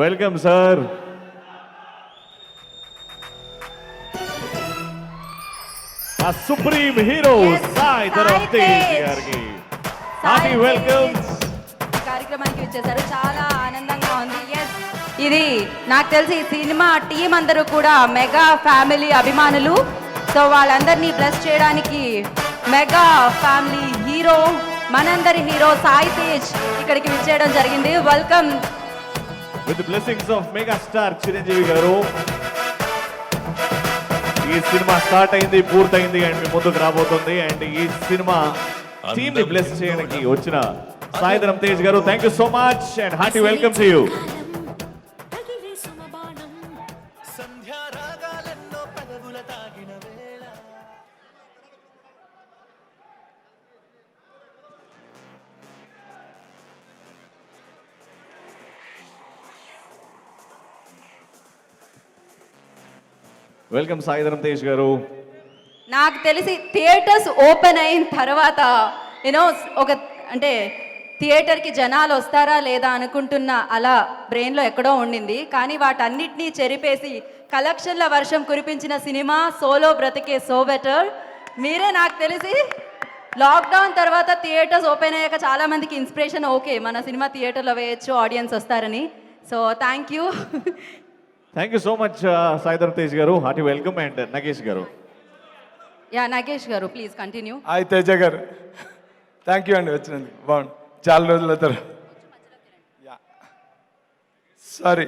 Welcome sir. ఆ supreme hero Sai Dharam Tej గారికి hearty welcome. కార్యక్రమానికి వచ్చేసారు, చాలా ఆనందంగా ఉంది. ఎస్, ఇది నాకు తెలిసి ఈ సినిమా టీం అందరూ కూడా మెగా ఫ్యామిలీ అభిమానులు. సో వాళ్ళందరినీ బ్లెస్ చేయడానికి మెగా ఫ్యామిలీ హీరో, మనందరి హీరో సాయి తేజ్ ఇక్కడికి విచ్చేయడం జరిగింది. Welcome. With blessings of mega star Chiranjeevi గారు ఈ సినిమా స్టార్ట్ అయింది, పూర్తయింది అండ్ మీ ముందుకు రాబోతుంది. అండ్ ఈ సినిమా టీమ్ ని బ్లెస్ చేయడానికి వచ్చిన సాయి ధరమ్ తేజ్ గారు, thank you so much and hearty welcome to you. Welcome Sai Dharam Tej గారు. నాకు తెలిసి థియేటర్స్ ఓపెన్ అయిన తర్వాత యూనో ఒక అంటే థియేటర్కి జనాలు వస్తారా లేదా అనుకుంటున్న అలా బ్రెయిన్లో ఎక్కడో ఉండింది. కానీ వాటన్నిటినీ చెరిపేసి కలెక్షన్ల వర్షం కురిపించిన సినిమా సోలో బ్రతికే సో బెటర్. మీరే నాకు తెలిసి లాక్డౌన్ తర్వాత థియేటర్స్ ఓపెన్ అయ్యాక చాలామందికి ఇన్స్పిరేషన్, ఓకే మన సినిమా థియేటర్లో వేయచ్చు, ఆడియన్స్ వస్తారని. So thank you. Thank you so much Sai Dharam Tej గారు, హార్టీ వెల్కమ్. అండ్ నగేష్ గారు. యా నాగేష్ గారు ప్లీజ్ కంటిన్యూ. హాయ్ తేజ గారు, థ్యాంక్ యూ అండి వచ్చినందుకు. బాగుంది, చాలా రోజుల తర్వాత. సారీ